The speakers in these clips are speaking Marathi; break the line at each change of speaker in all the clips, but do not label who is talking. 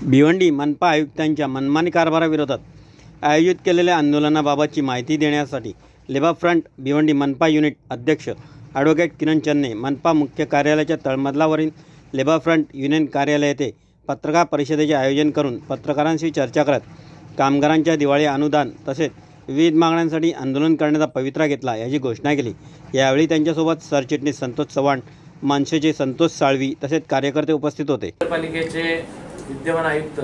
भिवंडी मनपा आयुक्तांच्या मनमानी कारभाराविरोधात आयोजित केलेल्या आंदोलनाबाबतची माहिती देण्यासाठी लेबर फ्रंट भिवंडी मनपा युनिट अध्यक्ष ॲडव्होकेट किरण चन्ने मनपा मुख्य कार्यालयाच्या तळमजल्यावरील लेबर फ्रंट युनियन कार्यालय येथे पत्रकार परिषदेचे आयोजन करून पत्रकारांशी चर्चा करत कामगारांच्या दिवाळी अनुदान तसेच विविध मागण्यांसाठी आंदोलन करण्याचा पवित्रा घेतला याची घोषणा केली। यावेळी त्यांच्यासोबत सरचिटणीस संतोष चव्हाण, मनसेचे संतोष साळवी तसेच कार्यकर्ते उपस्थित होते।
पालिकेचे विद्यमान आयुक्त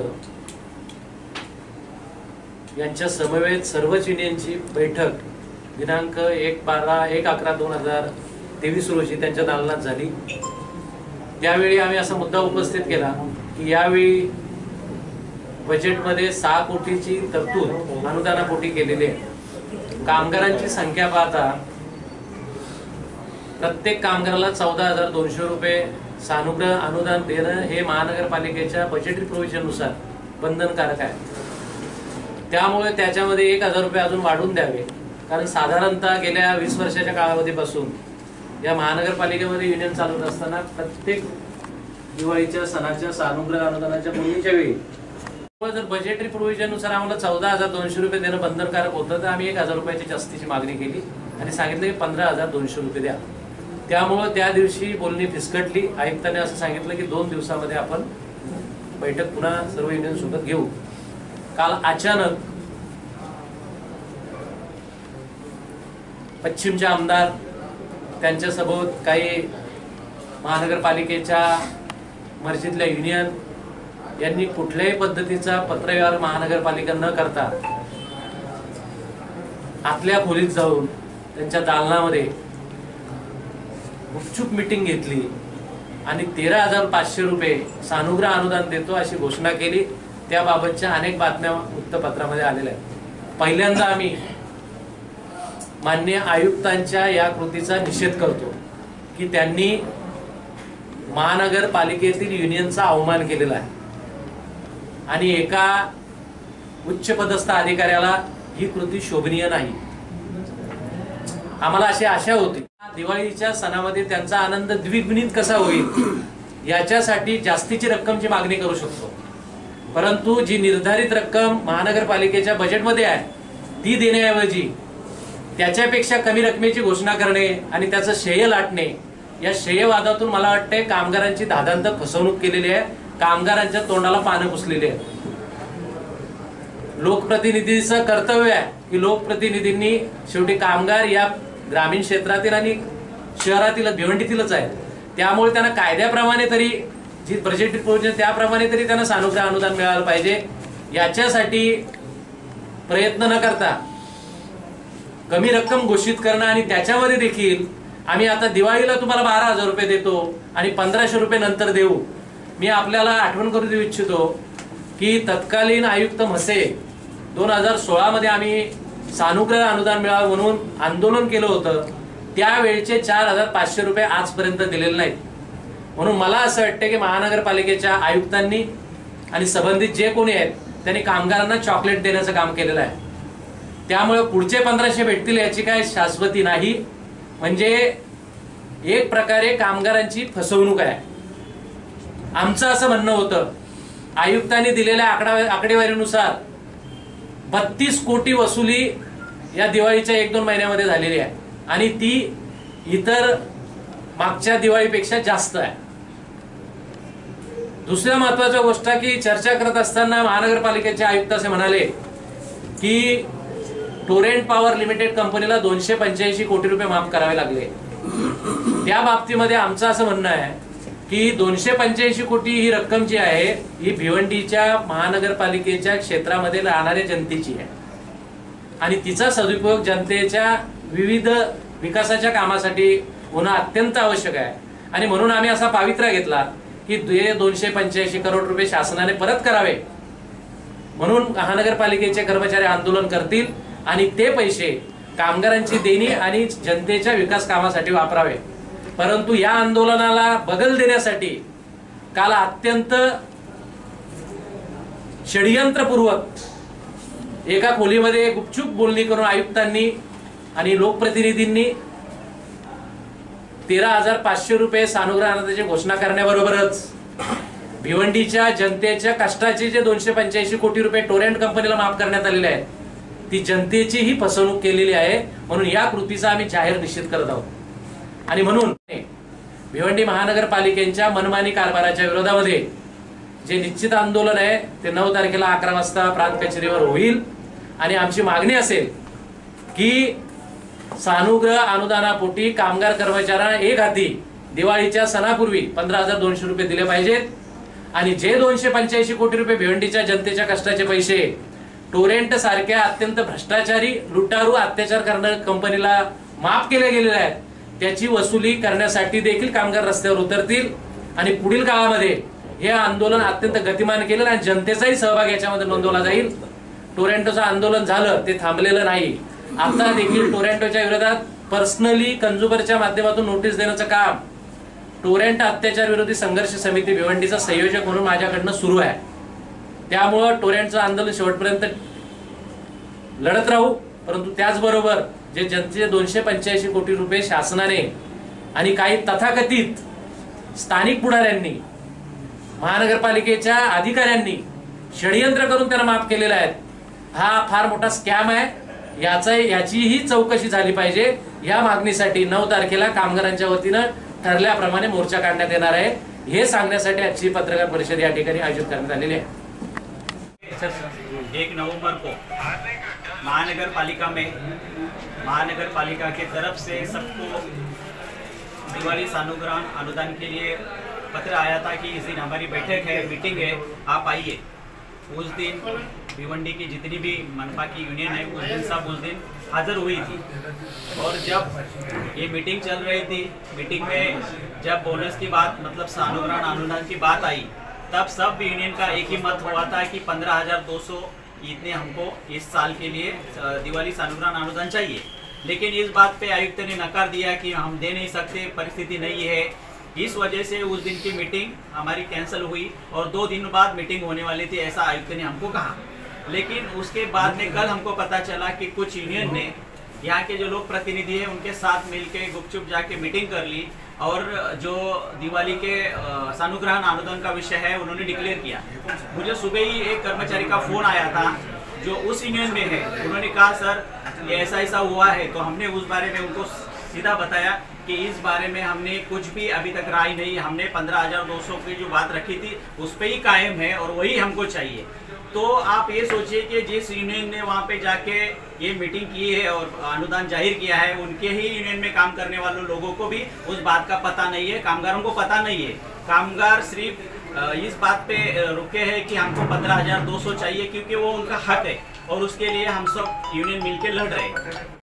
यांच्या समवेत सर्वच युनियनची बैठक दिनांक 1/11/2023 रोजी त्यांच्या दालनात झाली। त्यावेळी आम्ही असा मुद्दा उपस्थित केला की यावेळी बजेटमध्ये 6 कोटीची तरतूद अनुदानापोटी केलेली आहे। कामगारांची संख्या पाहता प्रत्येक कामगाराला 14,200 रुपये सानुग्रह अनुदान देणं हे महानगरपालिकेच्या बजेटरी प्रोव्हिजननुसार बंधनकारक आहे। त्यामुळे त्याच्यामध्ये 1,000 रुपये अजून वाढवून द्यावे, कारण साधारणतः गेल्या 20 वर्षाच्या काळामध्येपासून या महानगरपालिकेमध्ये युनियन चालवत असताना प्रत्येक दिवाळीच्या सणाच्या सानुग्रह अनुदानाच्या बोलणीच्या वेळी जर बजेटरी प्रोव्हिजननुसार आम्हाला 14,200 रुपये देणं बंधनकारक होतं तर आम्ही 1,000 रुपयाची जास्तीची मागणी केली आणि सांगितलं की 15,200 रुपये द्या। त्यामुळे त्या दिवशी बोलणी फिसकटली। आयुक्तांनी असं सांगितलं की 2 दिवसामध्ये आपण बैठक पुन्हा सर्व युनियन सोबत घेऊ। काल अचानक पश्चिमचे आमदार त्यांच्यासोबत काही महानगरपालिकेच्या मर्जीतल्या युनियन यांनी कुठल्याही पद्धतीचा पत्रव्यवहार महानगरपालिका न करता आतल्या खोलीत जाऊन त्यांच्या दालनामध्ये गुपचूप मीटिंग घेतली आणि 13,500 रुपये सानुग्रह अनुदान देतो अशी घोषणा केली। त्याबाबतच्या अनेक बातम्या वृत्तपत्रामध्ये आलेल्या आहेत। पहिल्यांदा आम्ही माननीय आयुक्तांच्या या कृतीचा निषेध करतो की त्यांनी महानगरपालिकेतील युनियनचा अवमान केलेला आहे आणि एका उच्च पदस्थ अधिकाऱ्याला ही कृती शोभनीय नाही। आम्हाला अशी आशा होती दिवाळीच्या सणामध्ये त्यांचा आनंद द्विगुणित कसा होईल याच्यासाठी जास्तीची रक्कमची मागणी करू शकतो, परंतु जी निर्धारित रक्कम महानगरपालिकेच्या बजेटमध्ये आहे ती देण्याऐवजी त्याच्यापेक्षा कमी रकमेची घोषणा करणे आणि त्याचं श्रेय लाटणे, या श्रेयवादातून मला वाटते कामगारांची धादांत फसवणूक केलेली आहे। कामगारांच्या तोंडाला पानं पुसलेली आहे। लोकप्रतिनिधीचं कर्तव्य आहे की लोकप्रतिनिधींनी शेवटी कामगार या ग्रामीण क्षेत्रातील आणि शहरातील भिवंडीतीलच आहेत, त्यामुळे त्यांना कायद्याप्रमाणे तरी जी बजेटरी प्रोव्हिजन त्याप्रमाणे तरी त्यांना सानुग्रह अनुदान मिळालं पाहिजे। याच्यासाठी प्रयत्न न करता कमी रक्कम घोषित करणं आणि त्याच्यामध्ये देखील आम्ही आता दिवाळीला तुम्हाला 12,000 रुपये देतो आणि 1,500 रुपये नंतर देऊ। मी आपल्याला आठवण करून देऊ इच्छितो की तत्कालीन आयुक्त म्हसे 2016 मध्ये आम्ही सानुग्रह अनुदान मिळावं म्हणून आंदोलन केलं होतं, त्यावेळेचे 4,500 रुपये आजपर्यंत दिलेले नाहीत। म्हणून मला असं वाटतं की महानगरपालिकेच्या आयुक्तांनी आणि संबंधित जे कोणी आहेत त्यांनी कामगारांना चॉकलेट देण्याचं काम केलेलं आहे। त्यामुळे पुढचे 1,500 भेटतील याची काय शाश्वती नाही, म्हणजे एक प्रकारे कामगारांची फसवणूक आहे। आमचं असं म्हणणं होतं आयुक्तांनी दिलेल्या आकडेवारीनुसार 32 कोटी वसुली या दिवाळीच्या 1-2 महिन्यामध्ये झालेली आहे आणि ती इतर मागच्या दिवाळीपेक्षा जास्त आहे। दुसऱ्या महत्वाच्या गोष्ट की चर्चा करत असताना महानगरपालिकेचे आयुक्त असे म्हणाले की टोरेंट पॉवर लिमिटेड कंपनीला 285 कोटी रुपये माफ करावे लागले। त्या बाबतीमध्ये आमचं असं म्हणणं आहे की 285 कोटी ही रक्कम जी आहे ही भिवंडीच्या महानगरपालिकेच्या क्षेत्रामध्ये राहणाऱ्या जनतेची आहे आणि तिचा सदुपयोग जनतेच्या विविध विकासाच्या कामासाठी होणं अत्यंत आवश्यक आहे। आणि म्हणून आम्ही असा पवित्रा घेतला की 285 करोड रुपये शासनाने परत करावे, म्हणून महानगरपालिकेचे कर्मचारी आंदोलन करतील आणि ते पैसे कामगारांची देणी आणि जनतेच्या विकास कामासाठी वापरावे। परंतु या आंदोलनाला बगल देण्यासाठी काल अत्यंत षडयंत्रपूर्वक एका खोलीमध्ये गुपचूप बोलणी करून आयुक्तांनी आणि लोकप्रतिनिधींनी 13,500 रुपये सानुग्रह अनुदानाची घोषणा करण्याबरोबरच भिवंडीच्या जनतेच्या कष्टाचे जे 285 कोटी रुपये टोरेंट कंपनीला माफ करण्यात आलेले आहेत, ती जनतेची ही फसवणूक केलेली आहे. म्हणून या कृतीचा आम्ही जाहीर निषेध करत आहोत. आणि म्हणून भिवंडी महानगरपालिकेच्या मनमानी कारभाराच्या विरोधामध्ये जे निश्चित आंदोलन आहे ते 9 तारखेला 11 वाजता प्रांत कचेरीवर होईल. आणि आमची मागणी असेल की सानुग्रह अनुदानापोटी कामगार कर्मचाऱ्यांना एक हाती दिवाळीच्या सणापूर्वी 15,200 रुपये दिले पाहिजेत. आणि जे 285 कोटी रुपये भिवंडीच्या जनतेच्या कष्टाचे पैसे टोरेंट सारख्या अत्यंत भ्रष्टाचारी लुटारू अत्याचार करणाऱ्या कंपनीला माफ केले गेलेले आहेत, त्याची वसुली करण्यासाठी देखील कामगार रस्त्यावर उतरतील. आणि पुढील काळामध्ये हे आंदोलन अत्यंत गतिमान केलं आणि जनतेचाही सहभाग याच्यामध्ये नोंदवला जाईल. टोरेंटोचं आंदोलन झालं, ते थांबलेलं नाही. आता देखील टोरेंटोच्या विरोधात पर्सनली कंझ्युमरच्या माध्यमातून नोटीस देण्याचं काम टोरेंट अत्याचार विरोधी संघर्ष समिती भिवंडीचा संयोजक म्हणून माझ्याकडनं सुरू आहे. त्यामुळं टोरेंटचं आंदोलन शेवटपर्यंत लढत राहू. परंतु त्याचबरोबर जे जनतेचे 285 कोटी रुपये शासनाने आणि काही तथाकथित स्थानिक पुढाऱ्यांनी महानगरपालिकेच्या अधिकाऱ्यांनी षडयंत्र करून त्यांना माफ केलेला आहे, हा फार मोठा स्कॅम आहे. याचीही चौकशी झाली पाहिजे. या मागणीसाठी 9 तारखेला कामगारांच्या वतीनं ठरल्याप्रमाणे मोर्चा काढण्यात येणार आहे. हे सांगण्यासाठी आजची पत्रकार परिषद या ठिकाणी आयोजित करण्यात आलेली आहे.
1 नवंबर को महानगर पालिका की तरफ से सबको दिवाली सानुग्रह अनुदान के लिए पत्र आया था कि इस दिन हमारी बैठक है, मीटिंग है, आप आइए. उस दिन भिवंडी की जितनी भी मनपा की यूनियन है उस दिन हाजिर हुई थी. और जब ये मीटिंग चल रही थी, मीटिंग में जब बोनस की बात मतलब सानुग्रह अनुदान की बात आई, तब सब यूनियन का एक ही मत हुआ था कि 15,200 इतने हमको इस साल के लिए दिवाली सानुग्रह अनुदान चाहिए. लेकिन इस बात पे आयुक्त ने नकार दिया कि हम दे नहीं सकते, परिस्थिति नहीं है. इस वजह से उस दिन की मीटिंग हमारी कैंसिल हुई और 2 दिन बाद मीटिंग होने वाली थी, ऐसा आयुक्त ने हमको कहा. लेकिन उसके बाद में कल हमको पता चला कि कुछ यूनियन ने यहाँ के जो लोग प्रतिनिधि हैं उनके साथ मिलकर गुपचुप जाके मीटिंग कर ली और जो दिवाली के सानुग्रह अनुदान का विषय है उन्होंने डिक्लेयर किया. मुझे सुबह ही एक कर्मचारी का फोन आया था जो उस यूनियन में है. उन्होंने कहा सर ये ऐसा ऐसा हुआ है. तो हमने उस बारे में उनको सीधा बताया कि इस बारे में हमने कुछ भी अभी तक राय नहीं, हमने 15,200 की जो बात रखी थी उस पर ही कायम है और वही हमको चाहिए. तो आप ये सोचिए कि जिस यूनियन ने वहाँ पे जाके ये मीटिंग की है और अनुदान जाहिर किया है, उनके ही यूनियन में काम करने वाले लोगों को भी उस बात का पता नहीं है, कामगारों को पता नहीं है. कामगार सिर्फ इस बात पे रुके हैं कि हमको 15,200 चाहिए क्योंकि वो उनका हक है और उसके लिए हम सब यूनियन मिलकर लड़ रहे हैं.